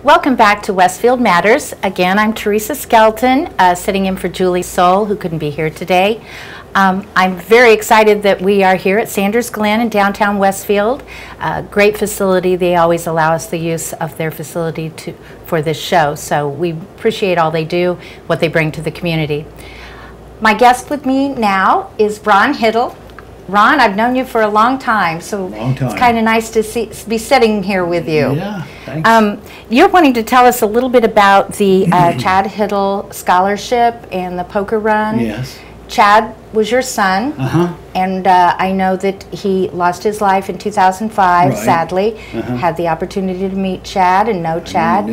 Welcome back to Westfield Matters. Again, I'm Teresa Skelton, sitting in for Julie Soul, who couldn't be here today. I'm very excited that we are here at Sanders Glen in downtown Westfield. Great facility. They always allow us the use of their facility for this show, so we appreciate all they do, what they bring to the community. My guest with me now is Ron Hittle. Ron, I've known you for a long time, so it's kind of nice to be sitting here with you. Yeah, thanks. You're wanting to tell us a little bit about the Chad Hittle Scholarship and the poker run. Yes. Chad was your son, and I know that he lost his life in 2005, sadly. Had the opportunity to meet Chad and know Chad.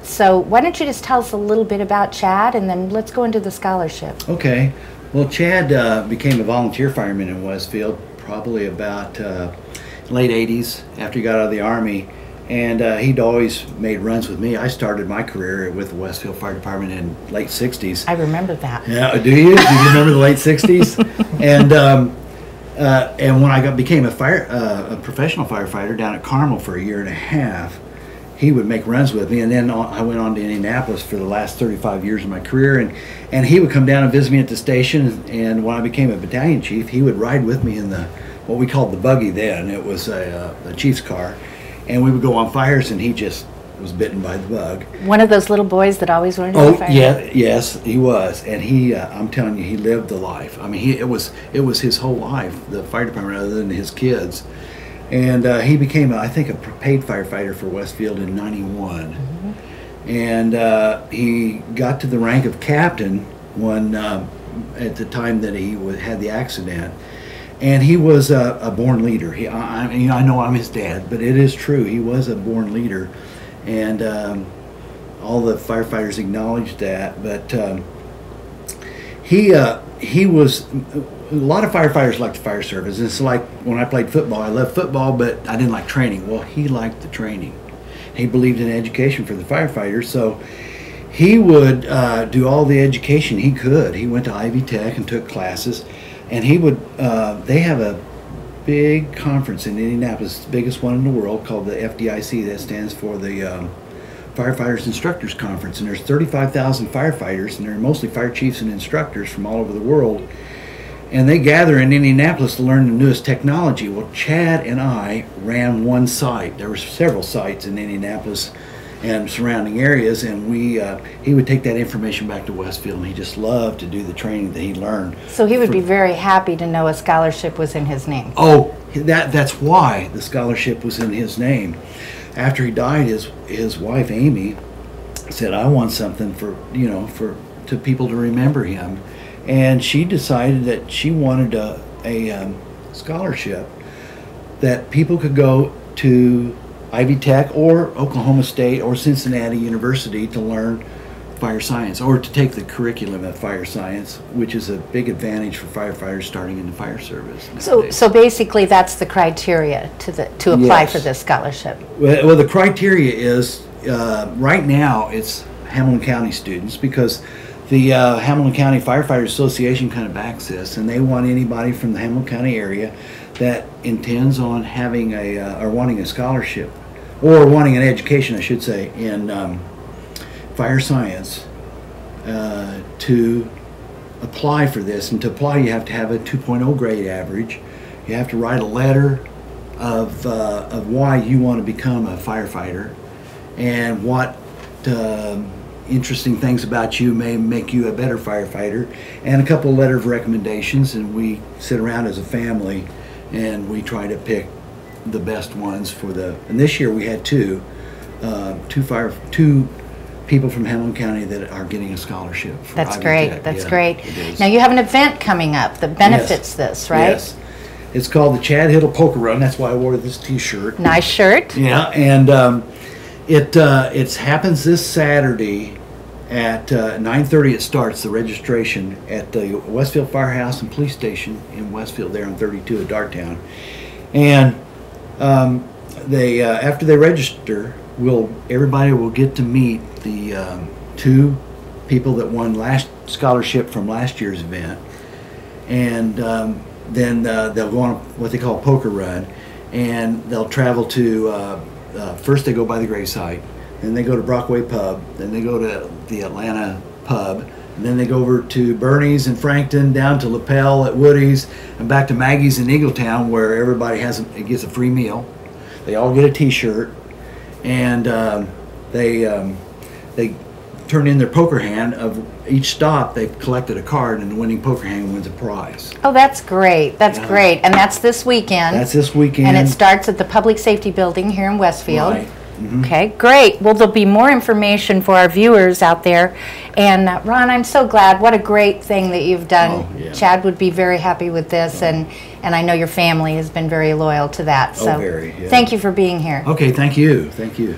So why don't you just tell us a little bit about Chad, and then let's go into the scholarship. Okay. Well, Chad became a volunteer fireman in Westfield probably about late 80s after he got out of the Army, and he'd always made runs with me. I started my career with the Westfield Fire Department in late 60s. I remember that. Yeah, do you? Do you remember the late 60s? And when I became a professional firefighter down at Carmel for a year and a half, he would make runs with me, and then I went on to Indianapolis for the last 35 years of my career, and he would come down and visit me at the station, and when I became a battalion chief, he would ride with me in what we called the buggy then. It was a chief's car, and we would go on fires, and he just was bitten by the bug. One of those little boys that always wanted to be a fireman. Yes, he was, and he, I'm telling you, he lived the life. I mean, it was his whole life, the fire department, other than his kids. And he became, I think, a paid firefighter for Westfield in '91. And he got to the rank of captain at the time that he had the accident. And he was a born leader. I know I'm his dad, but it is true. He was a born leader. And all the firefighters acknowledged that. But he was... A lot of firefighters like the fire service. It's like when I played football. I loved football, but I didn't like training. Well, he liked the training. He believed in education for the firefighters, so he would do all the education he could. He went to Ivy Tech and took classes, and he would. They have a big conference in Indianapolis, the biggest one in the world, called the FDIC. That stands for the Firefighters Instructors Conference, and there's 35,000 firefighters, and they're mostly fire chiefs and instructors from all over the world. And they gather in Indianapolis to learn the newest technology. Well, Chad and I ran one site. There were several sites in Indianapolis and surrounding areas, and he would take that information back to Westfield, and he just loved to do the training that he learned. So he would be very happy to know a scholarship was in his name. Oh, that's why the scholarship was in his name. After he died, his wife Amy said, "I want something to people to remember him." And she decided that she wanted a scholarship that people could go to Ivy Tech or Oklahoma State or Cincinnati University to learn fire science, or to take the curriculum of fire science, which is a big advantage for firefighters starting in the fire service nowadays. So basically that's the criteria to apply for this scholarship. Well, the criteria is right now it's Hamilton County students, because the Hamilton County Firefighters Association kind of backs this, and they want anybody from the Hamilton County area that intends on having or wanting a scholarship, or wanting an education, I should say, in fire science, to apply for this. And to apply, you have to have a 2.0 grade average. You have to write a letter of why you want to become a firefighter, and what interesting things about you may make you a better firefighter, and a couple of letter of recommendations. And we sit around as a family and we try to pick the best ones and this year we had two people from Hamilton County that are getting a scholarship for That's Ivy great. Tech. That's great. Now you have an event coming up that benefits this, right? Yes. It's called the Chad Hittle Poker Run. That's why I wore this t-shirt. Nice shirt. Yeah, and it happens this Saturday at 9:30. It starts the registration at the Westfield Firehouse and Police Station in Westfield, there on 32 at Darktown. And they after they register, everybody will get to meet the two people that won last scholarship from last year's event, and then they'll go on what they call a poker run, and they'll travel to first they go by the gravesite. and they go to Brockway Pub, then they go to the Atlanta Pub, and then they go over to Bernie's in Frankton, down to Lapel at Woody's, and back to Maggie's in Eagletown, where everybody gets a free meal. They all get a T-shirt, and they turn in their poker hand of each stop. They've collected a card, and the winning poker hand wins a prize. Oh, that's great. That's great. And that's this weekend. That's this weekend. And it starts at the Public Safety Building here in Westfield. Right. Mm-hmm. Okay, great. Well, there'll be more information for our viewers out there. And Ron, I'm so glad. What a great thing that you've done. Oh, yeah. Chad would be very happy with this, and I know your family has been very loyal to that. So very, yeah. thank you for being here. Okay, thank you. Thank you.